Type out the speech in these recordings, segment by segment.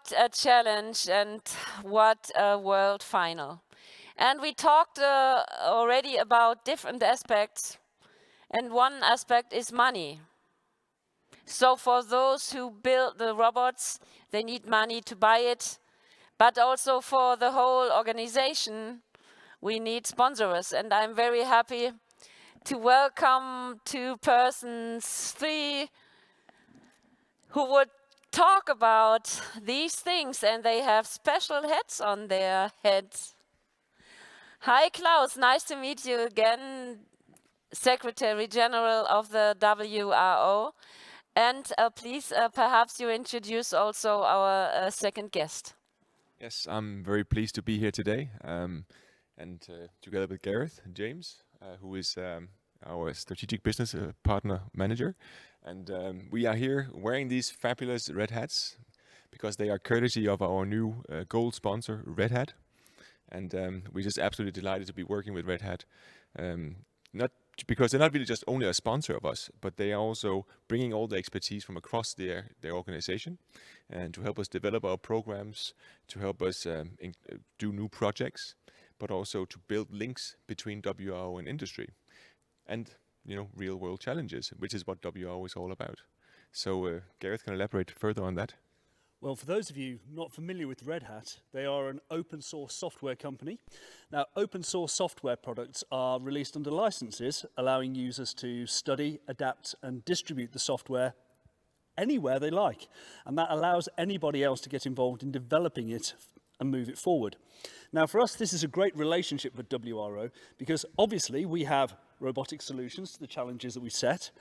What a challenge and what a world final. And we talked already about different aspects, and one aspect is money. So for those who build the robots, they need money to buy it, but also for the whole organization, we need sponsors. And I'm very happy to welcome two persons, three, who would talk about these things, and they have special hats on their heads. Hi, Klaus, nice to meet you again, Secretary General of the WRO. And please, perhaps you introduce also our second guest. Yes, I'm very pleased to be here today, and together with Gareth and James, who is our strategic business partner manager. And we are here wearing these fabulous red hats because they are courtesy of our new gold sponsor, Red Hat. And we're just absolutely delighted to be working with Red Hat. Not because they're not really just only a sponsor of us, but they are also bringing all the expertise from across their organization, and to help us develop our programs, to help us do new projects, but also to build links between WRO and industry, and real world challenges, which is what WRO is all about. So Gareth can elaborate further on that. Well, for those of you not familiar with Red Hat, they are an open source software company. Now, open source software products are released under licenses, allowing users to study, adapt, and distribute the software anywhere they like. And that allows anybody else to get involved in developing it and move it forward. Now, for us, this is a great relationship with WRO because obviously we have robotic solutions to the challenges that we set.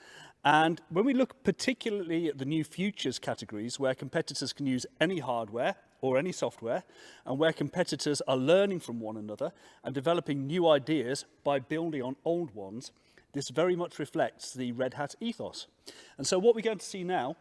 And when we look particularly at the new futures categories where competitors can use any hardware or any software, and where competitors are learning from one another and developing new ideas by building on old ones, this very much reflects the Red Hat ethos. And so what we're going to see now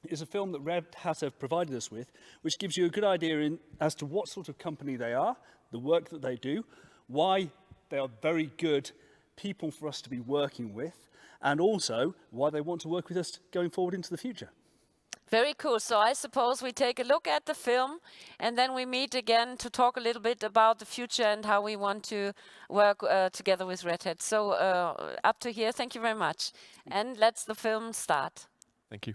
is a film that Red Hat have provided us with, which gives you a good idea as to what sort of company they are, the work that they do, why they are very good people for us to be working with, and also why they want to work with us going forward into the future. Very cool. So I suppose we take a look at the film and then we meet again to talk a little bit about the future and how we want to work together with Red Hat. So up to here, thank you very much. And let's the film start. Thank you.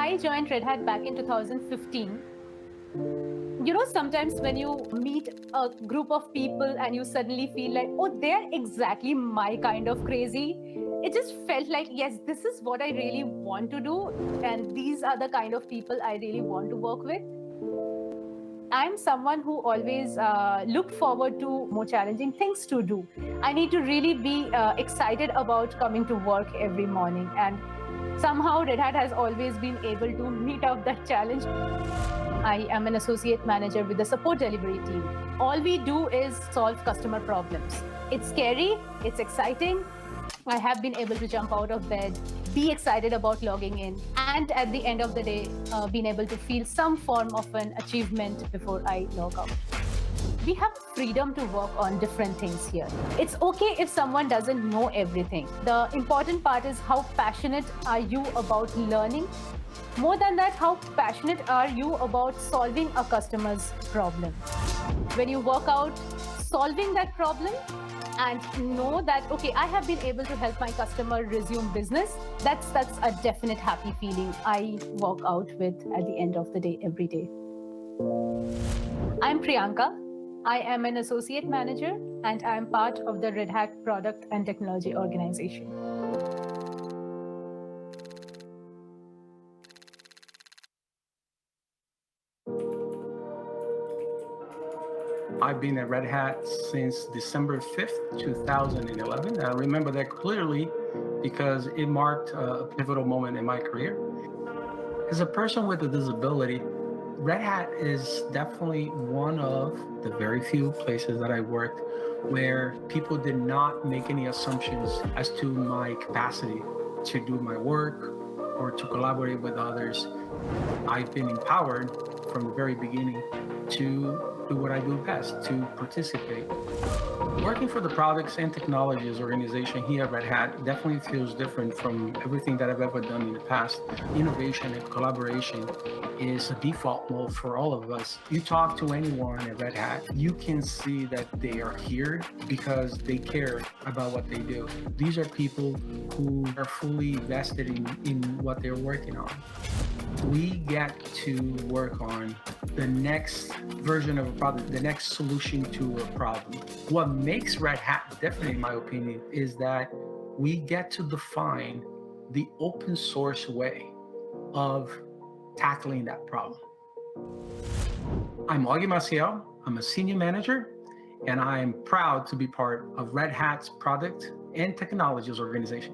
I joined Red Hat back in 2015. You know, sometimes when you meet a group of people and you suddenly feel like, oh, they're exactly my kind of crazy. It just felt like, yes, this is what I really want to do. And these are the kind of people I really want to work with. I'm someone who always looked forward to more challenging things to do. I need to really be excited about coming to work every morning. And somehow Red Hat has always been able to meet up that challenge. I am an associate manager with the support delivery team. All we do is solve customer problems. It's scary, it's exciting. I have been able to jump out of bed, be excited about logging in, and at the end of the day, being able to feel some form of an achievement before I log out. We have freedom to work on different things here. It's okay if someone doesn't know everything. The important part is how passionate are you about learning. More than that, how passionate are you about solving a customer's problem? When you work out solving that problem and know that, okay, I have been able to help my customer resume business, that's a definite happy feeling I walk out with at the end of the day, every day. I'm Priyanka. I am an associate manager and I am part of the Red Hat product and technology organization. I've been at Red Hat since December 5th, 2011. I remember that clearly because it marked a pivotal moment in my career. As a person with a disability, Red Hat is definitely one of the very few places that I worked where people did not make any assumptions as to my capacity to do my work or to collaborate with others. I've been empowered from the very beginning to do what I do best, to participate. Working for the products and technologies organization here at Red Hat definitely feels different from everything that I've ever done in the past. Innovation and collaboration is a default mode for all of us. You talk to anyone at Red Hat, you can see that they are here because they care about what they do. These are people who are fully vested in what they're working on. We get to work on the next version of a product, the next solution to a problem. What makes Red Hat different, in my opinion, is that we get to define the open source way of tackling that problem. I'm Augie Maciel, I'm a senior manager, and I am proud to be part of Red Hat's product and technologies organization.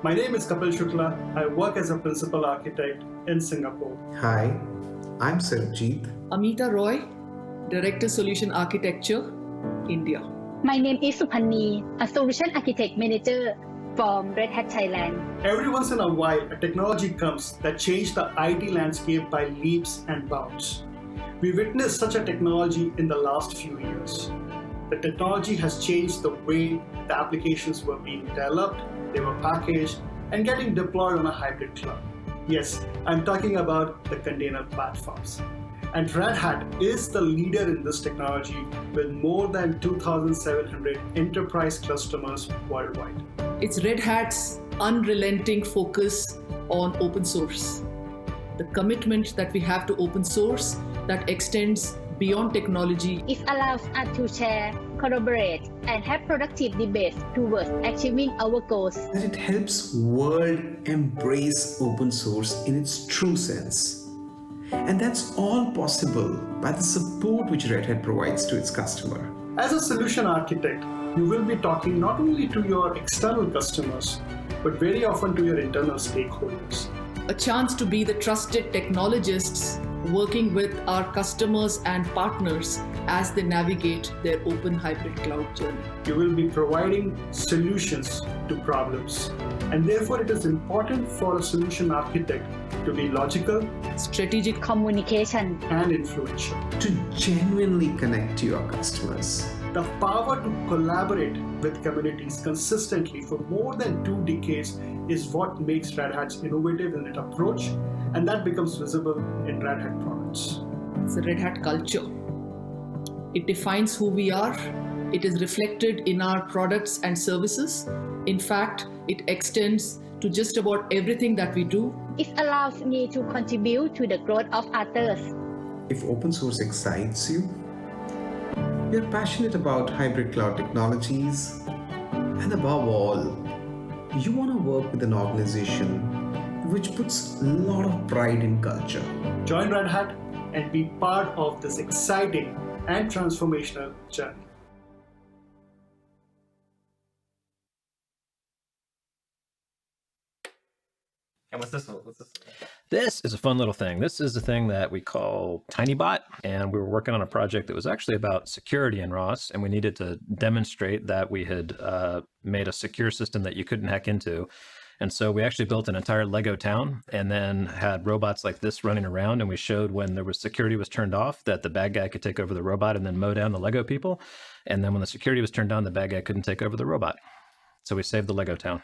My name is Kapil Shukla. I work as a principal architect in Singapore. Hi, I'm Sarabjit. Amita Roy, Director Solution Architecture, India. My name is Suphanni, a Solution Architect Manager from Red Hat Thailand. Every once in a while, a technology comes that changes the IT landscape by leaps and bounds. We witnessed such a technology in the last few years. The technology has changed the way the applications were being developed, they were packaged, and getting deployed on a hybrid cloud. Yes, I'm talking about the container platforms. And Red Hat is the leader in this technology with more than 2,700 enterprise customers worldwide. It's Red Hat's unrelenting focus on open source. The commitment that we have to open source that extends beyond technology. It allows us to share, collaborate, and have productive debates towards achieving our goals. And it helps world embrace open source in its true sense. And that's all possible by the support which Red Hat provides to its customer. As a solution architect, you will be talking not only to your external customers, but very often to your internal stakeholders. A chance to be the trusted technologists working with our customers and partners as they navigate their open hybrid cloud journey. You will be providing solutions to problems. And therefore, it is important for a solution architect to be logical, strategic communication, and influential. To genuinely connect to your customers. The power to collaborate with communities consistently for more than 2 decades is what makes Red Hat innovative in its approach, and that becomes visible in Red Hat products. It's a Red Hat culture. It defines who we are. It is reflected in our products and services. In fact, it extends to just about everything that we do. It allows me to contribute to the growth of others. If open source excites you, you're passionate about hybrid cloud technologies, and above all, you want to work with an organization which puts a lot of pride in culture. Join Red Hat and be part of this exciting and transformational journey. And what's this one? This is a fun little thing. This is a thing that we call TinyBot, and we were working on a project that was actually about security in ROS, and we needed to demonstrate that we had made a secure system that you couldn't hack into. And so we actually built an entire Lego town and then had robots like this running around, and we showed when there was security was turned off that the bad guy could take over the robot and then mow down the Lego people. And then when the security was turned on, the bad guy couldn't take over the robot. So we saved the Lego town.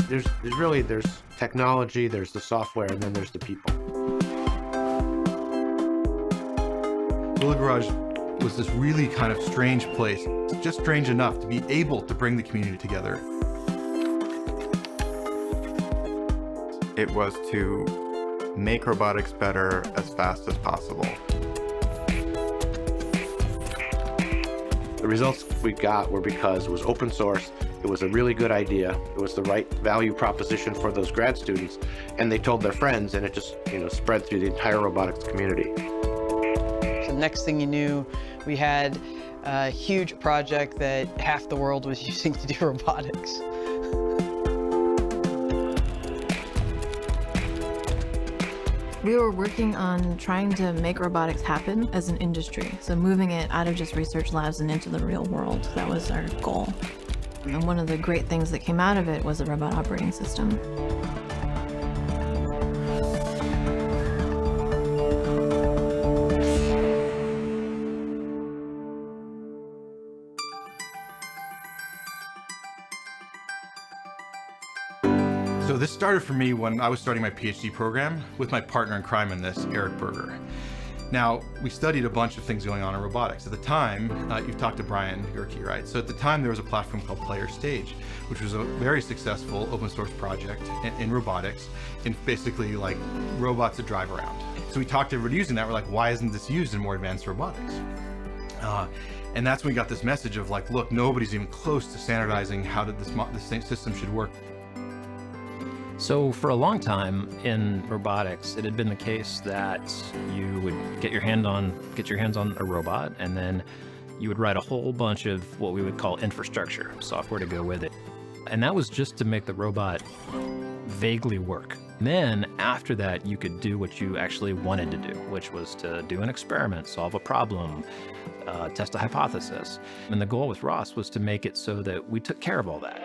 There's technology, there's the software, and then there's the people. Little Garage was this really kind of strange place, just strange enough to be able to bring the community together. It was to make robotics better as fast as possible. The results we got were because it was open source, it was a really good idea, it was the right value proposition for those grad students, and they told their friends, and it just spread through the entire robotics community. So next thing you knew, we had a huge project that half the world was using to do robotics. We were working on trying to make robotics happen as an industry, so moving it out of just research labs and into the real world. That was our goal. And one of the great things that came out of it was a robot operating system. So this started for me when I was starting my PhD program with my partner in crime in this, Eric Berger. Now, we studied a bunch of things going on in robotics. At the time, you've talked to Brian Gerke, right? So at the time, there was a platform called Player Stage, which was a very successful open source project in robotics, in basically like robots that drive around. So we talked to everybody using that. We're like, why isn't this used in more advanced robotics? And that's when we got this message of like, look, nobody's even close to standardizing how this system should work. So for a long time in robotics, it had been the case that you would get your hands on a robot, and then you would write a whole bunch of what we would call infrastructure, software to go with it. And that was just to make the robot vaguely work. Then after that, you could do what you actually wanted to do, which was to do an experiment, solve a problem, test a hypothesis. And the goal with ROS was to make it so that we took care of all that.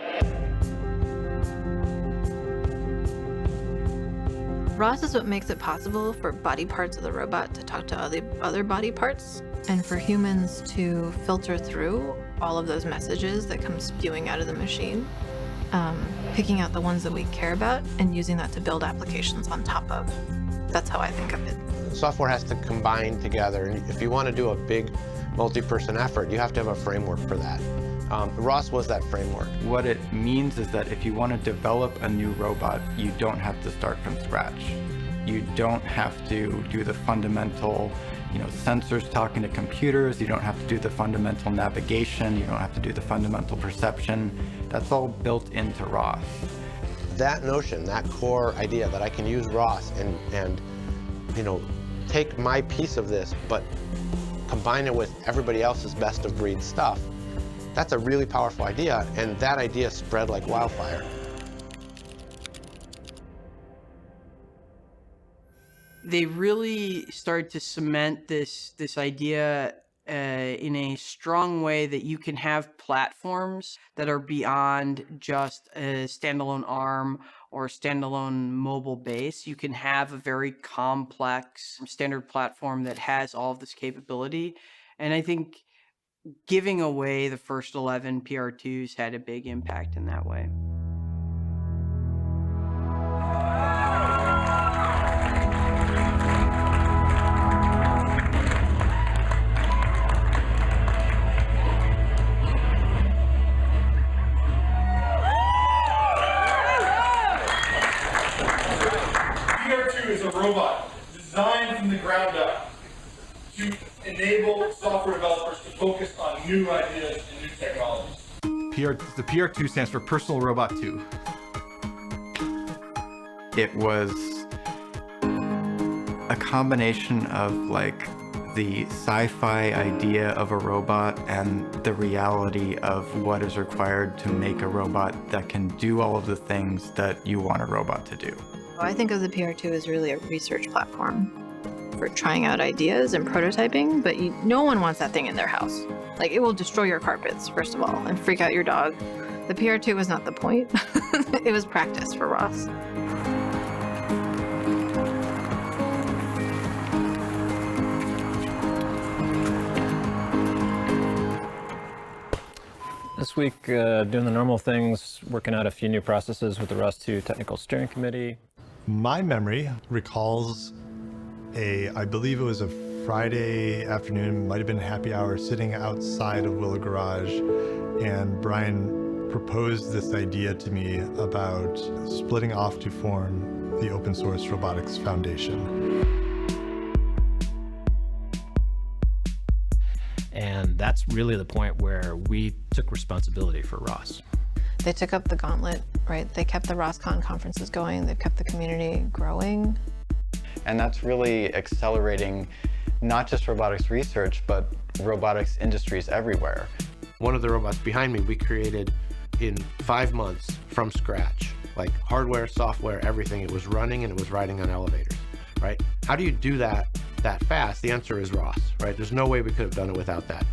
ROS is what makes it possible for body parts of the robot to talk to other body parts, and for humans to filter through all of those messages that come spewing out of the machine, picking out the ones that we care about and using that to build applications on top of. That's how I think of it. Software has to combine together, and if you want to do a big multi-person effort, you have to have a framework for that. ROS was that framework. What it means is that if you want to develop a new robot, you don't have to start from scratch. You don't have to do the fundamental, sensors talking to computers. You don't have to do the fundamental navigation. You don't have to do the fundamental perception. That's all built into ROS. That notion, that core idea that I can use ROS and take my piece of this, but combine it with everybody else's best of breed stuff, that's a really powerful idea, and that idea spread like wildfire. They really start to cement this idea in a strong way that you can have platforms that are beyond just a standalone ARM or a standalone mobile base. You can have a very complex standard platform that has all of this capability. And I think giving away the first 11 PR2s had a big impact in that way. focused on new ideas and new technologies. The PR2 stands for Personal Robot 2. It was a combination of like the sci-fi idea of a robot and the reality of what is required to make a robot that can do all of the things that you want a robot to do. I think of the PR2 as really a research platform for trying out ideas and prototyping, but no one wants that thing in their house. Like, it will destroy your carpets, first of all, and freak out your dog. The PR2 was not the point. It was practice for Ross. This week, doing the normal things, working out a few new processes with the ROS 2 Technical Steering Committee. My memory recalls I believe it was a Friday afternoon, might have been happy hour, sitting outside of Willow Garage, and Brian proposed this idea to me about splitting off to form the Open Source Robotics Foundation. And that's really the point where we took responsibility for ROS. They took up the gauntlet, right? They kept the ROSCON conferences going. They've kept the community growing. And that's really accelerating not just robotics research, but robotics industries everywhere. One of the robots behind me, we created in 5 months from scratch, like hardware, software, everything. It was running and it was riding on elevators, right? How do you do that fast? The answer is ROS, right? There's no way we could have done it without that.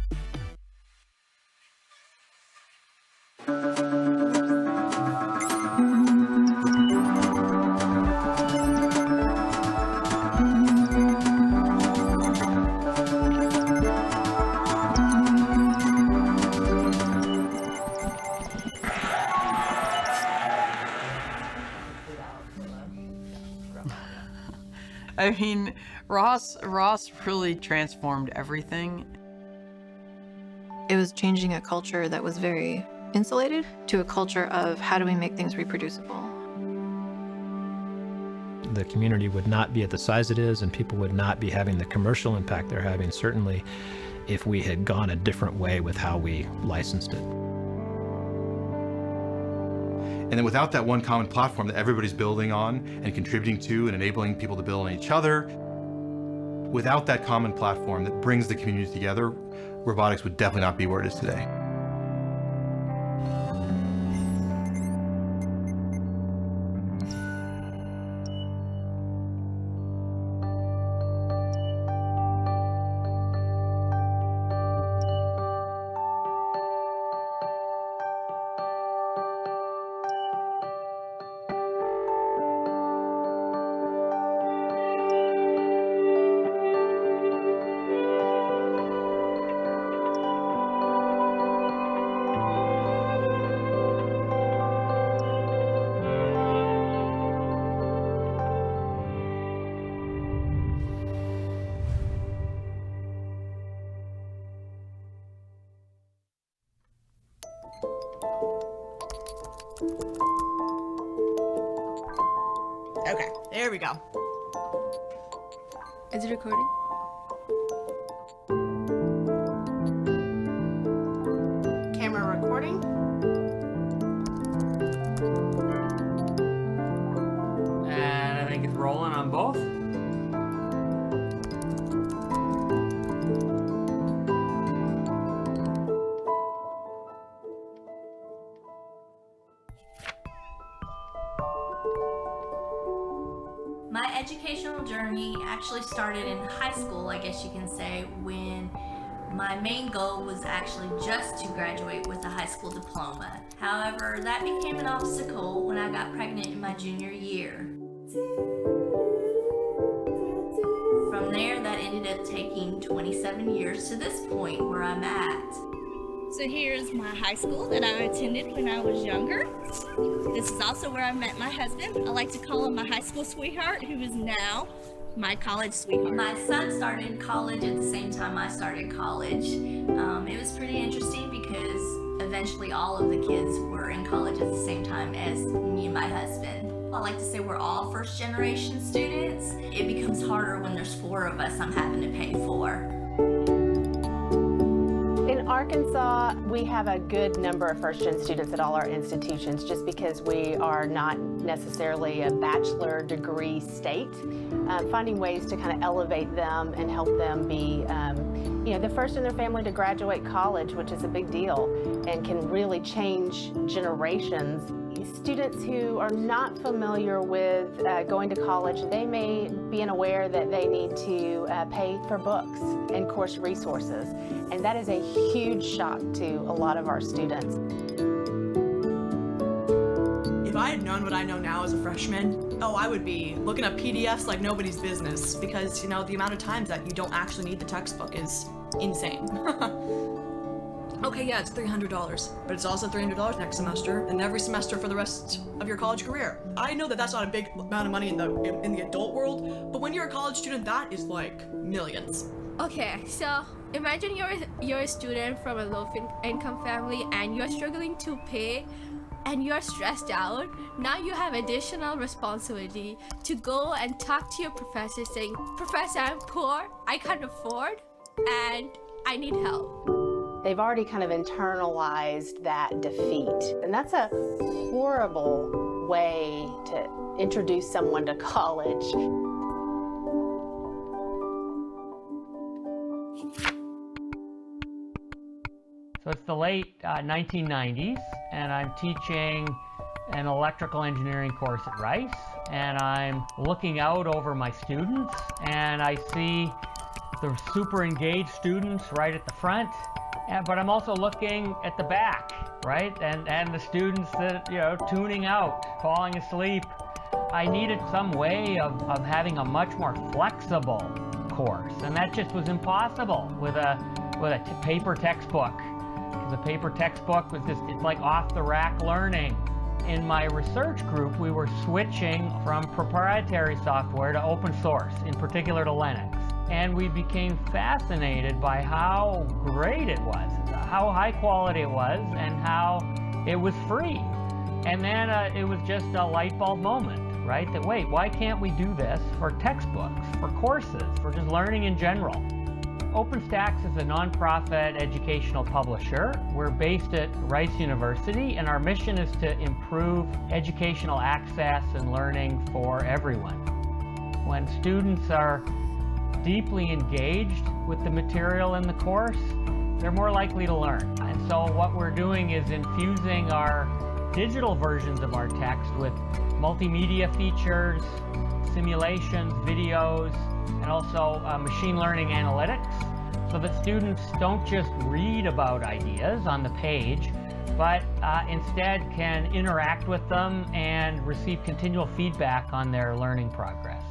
I mean, Ross really transformed everything. It was changing a culture that was very insulated to a culture of how do we make things reproducible. The community would not be at the size it is, and people would not be having the commercial impact they're having, certainly if we had gone a different way with how we licensed it. And then without that one common platform that everybody's building on and contributing to and enabling people to build on each other, without that common platform that brings the community together, robotics would definitely not be where it is today. Okay, there we go. Is it recording? Camera recording. And I think it's rolling on both. My educational journey actually started in high school, I guess you can say, when my main goal was actually just to graduate with a high school diploma. However, that became an obstacle when I got pregnant in my junior year. From there, that ended up taking 27 years to this point where I'm at. So here's my high school that I attended when I was younger. This is also where I met my husband. I like to call him my high school sweetheart, who is now my college sweetheart. My son started college at the same time I started college. It was pretty interesting because eventually all of the kids were in college at the same time as me and my husband. I like to say we're all first generation students. It becomes harder when there's 4 of us I'm having to pay for. In Arkansas, we have a good number of first-gen students at all our institutions just because we are not necessarily a bachelor degree state. Finding ways to kind of elevate them and help them be the first in their family to graduate college, which is a big deal and can really change generations. Students who are not familiar with going to college, they may be unaware that they need to pay for books and course resources. And that is a huge shock to a lot of our students. If I had known what I know now as a freshman, I would be looking up PDFs like nobody's business because, the amount of times that you don't actually need the textbook is insane. Okay, yeah, it's $300, but it's also $300 next semester and every semester for the rest of your college career. I know that that's not a big amount of money in the adult world, but when you're a college student, that is like millions. Okay, so imagine you're a student from a low-income family and you're struggling to pay and you're stressed out. Now you have additional responsibility to go and talk to your professor saying, "Professor, I'm poor, I can't afford, and I need help." They've already kind of internalized that defeat. And that's a horrible way to introduce someone to college. So it's the late 1990s, and I'm teaching an electrical engineering course at Rice, and I'm looking out over my students, and I see the super engaged students right at the front. But I'm also looking at the back, right? And the students that, tuning out, falling asleep. I needed some way of having a much more flexible course. And that just was impossible with a paper textbook. Because a paper textbook was it's like off the rack learning. In my research group, we were switching from proprietary software to open source, in particular to Linux. And we became fascinated by how great it was, how high quality it was, and how it was free. And then it was just a light bulb moment, right? That wait, why can't we do this for textbooks, for courses, for just learning in general? OpenStax is a nonprofit educational publisher. We're based at Rice University, and our mission is to improve educational access and learning for everyone. When students are deeply engaged with the material in the course, they're more likely to learn. And so what we're doing is infusing our digital versions of our text with multimedia features, simulations, videos, and also machine learning analytics, so that students don't just read about ideas on the page, but instead can interact with them and receive continual feedback on their learning progress.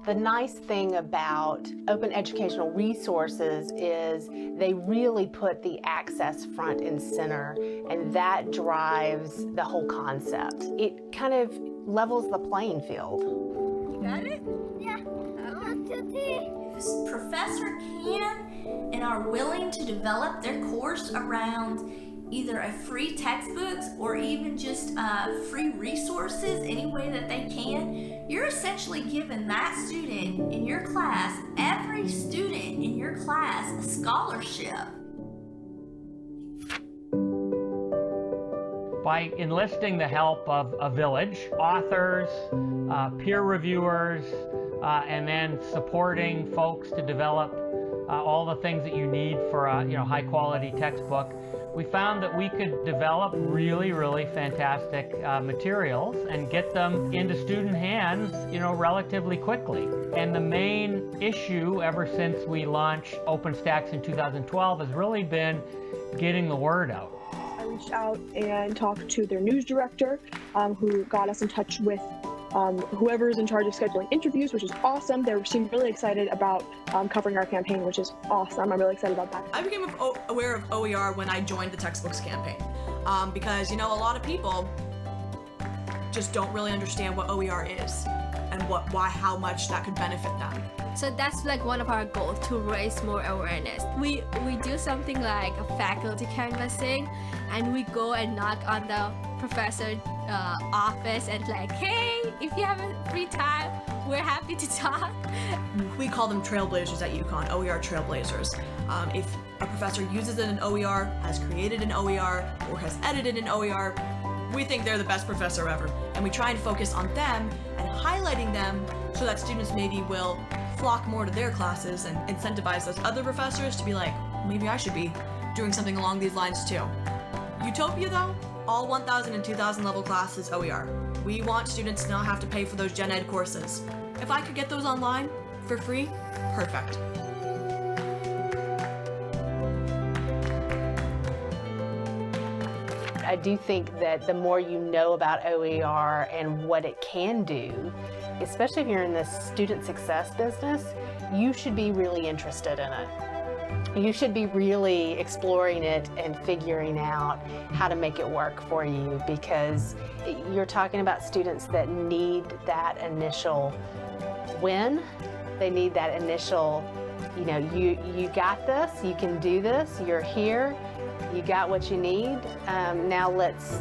The nice thing about open educational resources is they really put the access front and center, and that drives the whole concept. It kind of levels the playing field. You got it? Yeah. If a professor can and are willing to develop their course around either a free textbooks or even just free resources any way that they can, you're essentially giving that student in your class, every student in your class, a scholarship. By enlisting the help of a village, authors, peer reviewers, and then supporting folks to develop all the things that you need for a high quality textbook, we found that we could develop really, really fantastic materials and get them into student hands, relatively quickly. And the main issue ever since we launched OpenStax in 2012 has really been getting the word out. I reached out and talked to their news director, who got us in touch with whoever is in charge of scheduling interviews, which is awesome. They seemed really excited about covering our campaign, which is awesome. I'm really excited about that. I became aware of OER when I joined the textbooks campaign, because a lot of people just don't really understand what OER is and how much that could benefit them. So that's like one of our goals, to raise more awareness. We do something like a faculty canvassing, and we go and knock on the professor's office and like, hey, if you have a free time, we're happy to talk. We call them trailblazers at UConn, OER trailblazers. If a professor uses an OER, has created an OER, or has edited an OER, we think they're the best professor ever. And we try and focus on them and highlighting them so that students maybe will flock more to their classes and incentivize those other professors to be like, maybe I should be doing something along these lines too. Utopia though, all 1,000 and 2,000 level classes OER. We want students to not have to pay for those gen ed courses. If I could get those online for free, perfect. I do think that the more you know about OER and what it can do, especially if you're in the student success business, you should be really interested in it. You should be really exploring it and figuring out how to make it work for you, because you're talking about students that need that initial win. They need that initial, you got this, you can do this, you're here, you got what you need. Now let's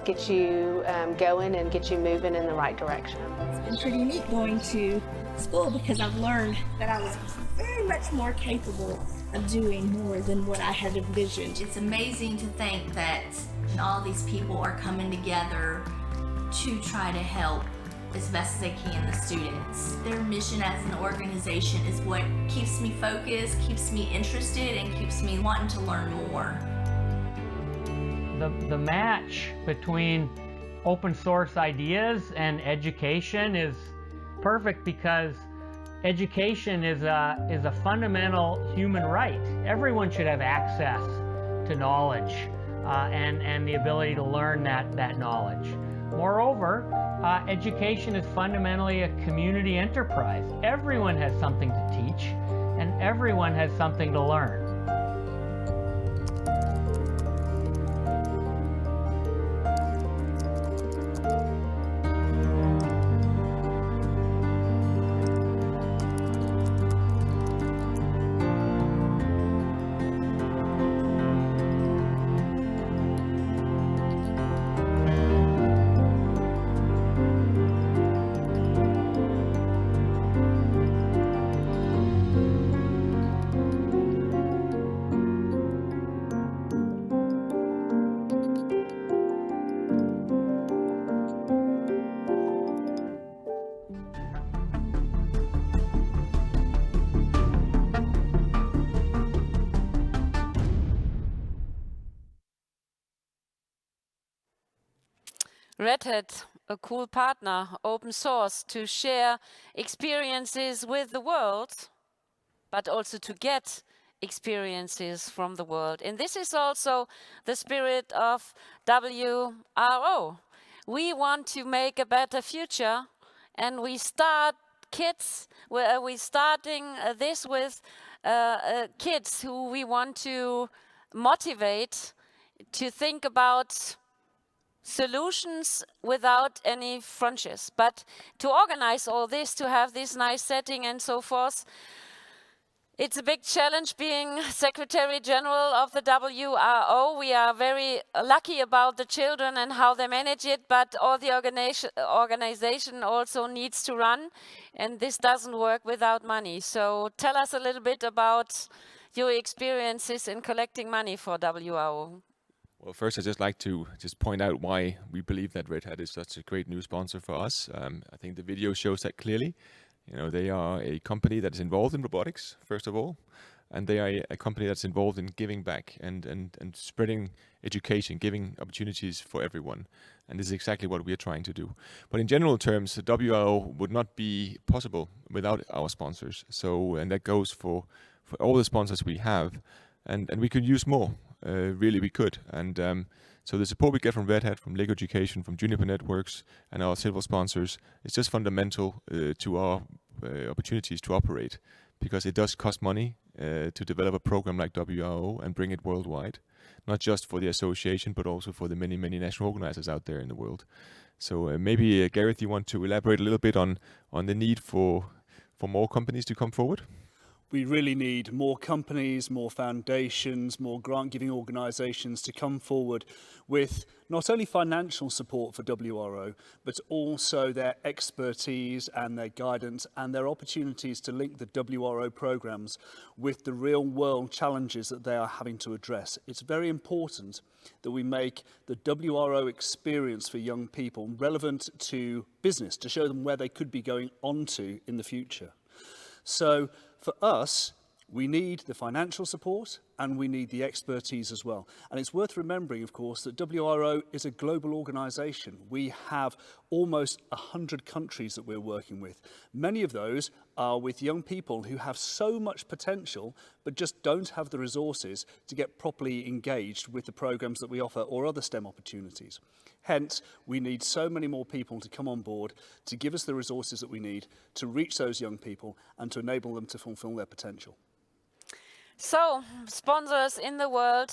get you going and get you moving in the right direction. It's been pretty neat going to school because I've learned that I was very much more capable of doing more than what I had envisioned. It's amazing to think that all these people are coming together to try to help as best as they can the students. Their mission as an organization is what keeps me focused, keeps me interested, and keeps me wanting to learn more. The match between open source ideas and education is perfect, because education is a fundamental human right. Everyone should have access to knowledge and the ability to learn that knowledge. Moreover, education is fundamentally a community enterprise. Everyone has something to teach, and everyone has something to learn. Red Hat, a cool partner, open source, to share experiences with the world, but also to get experiences from the world. And this is also the spirit of WRO. We want to make a better future, and we start kids, we're starting this with kids who we want to motivate to think about solutions without any frontiers. But to organize all this, to have this nice setting and so forth, it's a big challenge being Secretary General of the WRO. We are very lucky about the children and how they manage it, but all the organization also needs to run, and this doesn't work without money. So tell us a little bit about your experiences in collecting money for WRO. Well, first, I'd just like to point out why we believe that Red Hat is such a great new sponsor for us. I think the video shows that clearly. You know, they are a company that is involved in robotics, first of all, and they are a company that's involved in giving back and spreading education, giving opportunities for everyone. And this is exactly what we are trying to do. But in general terms, the WRO would not be possible without our sponsors. So, and that goes for all the sponsors we have, and we could use more. Really, we could. And so the support we get from Red Hat, from Lego Education, from Juniper Networks, and our silver sponsors is just fundamental to our opportunities to operate, because it does cost money to develop a program like WRO and bring it worldwide, not just for the association, but also for the many, many national organizers out there in the world. So maybe, Gareth, you want to elaborate a little bit on the need for more companies to come forward? we really need more companies, more foundations, more grant-giving organisations to come forward with not only financial support for WRO, but also their expertise and their guidance and their opportunities to link the WRO programmes with the real-world challenges that they are having to address. It's very important that we make the WRO experience for young people relevant to business, to show them where they could be going on to in the future. So for us, we need the financial support and we need the expertise as well. And it's worth remembering, of course, that WRO is a global organisation. We have almost 100 countries that we're working with. Many of those are with young people who have so much potential but just don't have the resources to get properly engaged with the programmes that we offer or other STEM opportunities. Hence, we need so many more people to come on board to give us the resources that we need to reach those young people and to enable them to fulfil their potential. So, sponsors in the world,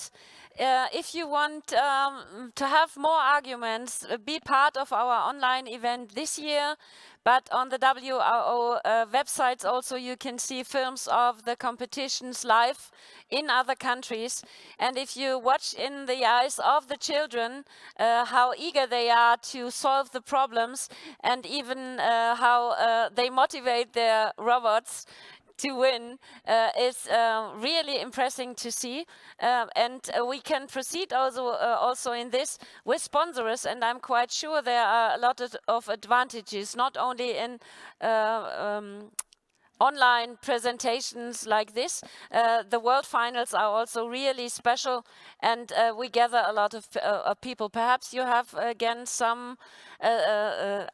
if you want to have more arguments, be part of our online event this year. But on the WRO websites also you can see films of the competitions live in other countries. And if you watch in the eyes of the children how eager they are to solve the problems and even how they motivate their robots to win is really impressive to see. And we can proceed also in this with sponsors, and I'm quite sure there are a lot of advantages, not only in online presentations like this. The World Finals are also really special, and we gather a lot of people. Perhaps you have again some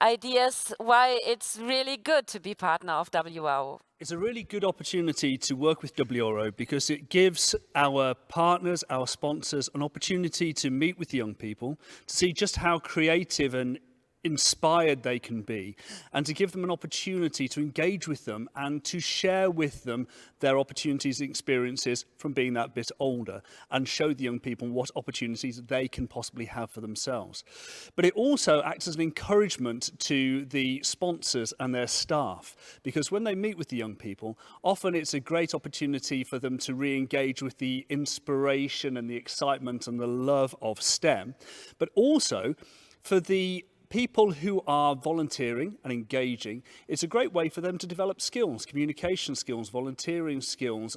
ideas why it's really good to be partner of WRO. It's a really good opportunity to work with WRO because it gives our partners, our sponsors, an opportunity to meet with young people, to see just how creative and inspired they can be, and to give them an opportunity to engage with them and to share with them their opportunities and experiences from being that bit older, and show the young people what opportunities they can possibly have for themselves. But it also acts as an encouragement to the sponsors and their staff, because when they meet with the young people, often it's a great opportunity for them to re-engage with the inspiration and the excitement and the love of STEM, but also for the people who are volunteering and engaging. It's a great way for them to develop skills, communication skills, volunteering skills,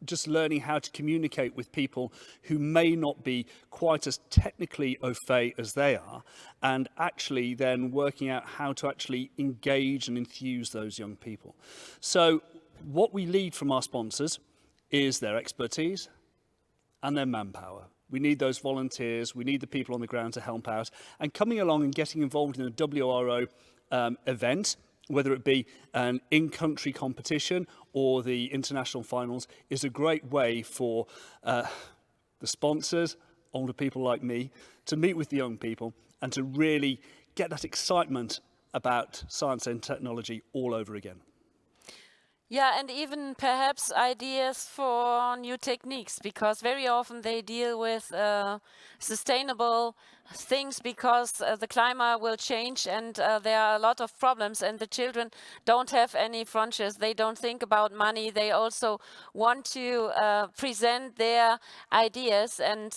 just learning how to communicate with people who may not be quite as technically au fait as they are, and actually then working out how to actually engage and enthuse those young people. So what we need from our sponsors is their expertise and their manpower. We need those volunteers, we need the people on the ground to help out, and coming along and getting involved in a WRO event, whether it be an in-country competition or the international finals, is a great way for the sponsors, older people like me, to meet with the young people and to really get that excitement about science and technology all over again. Yeah, and even perhaps ideas for new techniques, because very often they deal with sustainable things because the climate will change and there are a lot of problems, and the children don't have any frontiers. They don't think about money. They also want to present their ideas, and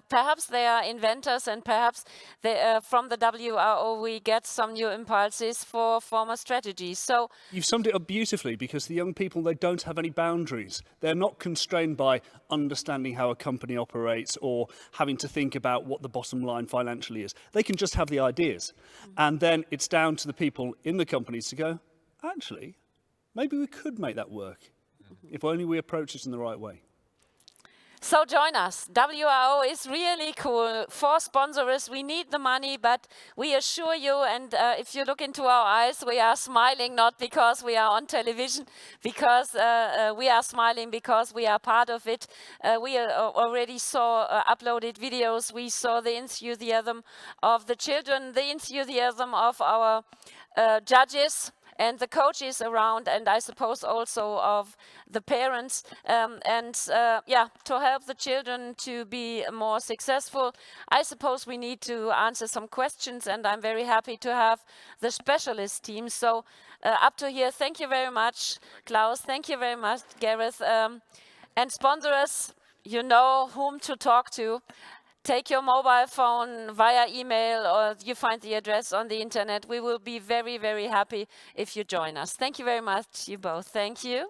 perhaps they are inventors, and perhaps they, from the WRO we get some new impulses for former strategies. So you've summed it up beautifully, because the young people, they don't have any boundaries. They're not constrained by understanding how a company operates or having to think about what the bottom line financially is. They can just have the ideas. And then it's down to the people in the companies to go, actually, maybe we could make that work if only we approach it in the right way. So join us. WRO is really cool. For sponsors, we need the money, but we assure you, and if you look into our eyes, we are smiling not because we are on television, because we are smiling because we are part of it. We already saw uploaded videos. We saw the enthusiasm of the children, the enthusiasm of our judges, and the coaches around, and I suppose also of the parents, to help the children to be more successful. I suppose we need to answer some questions, and I'm very happy to have the specialist team. So up to here, thank you very much, Klaus. Thank you very much, Gareth. And sponsors, you know whom to talk to. Take your mobile phone via email, or you find the address on the internet. We will be very, very happy if you join us. Thank you very much, you both. Thank you.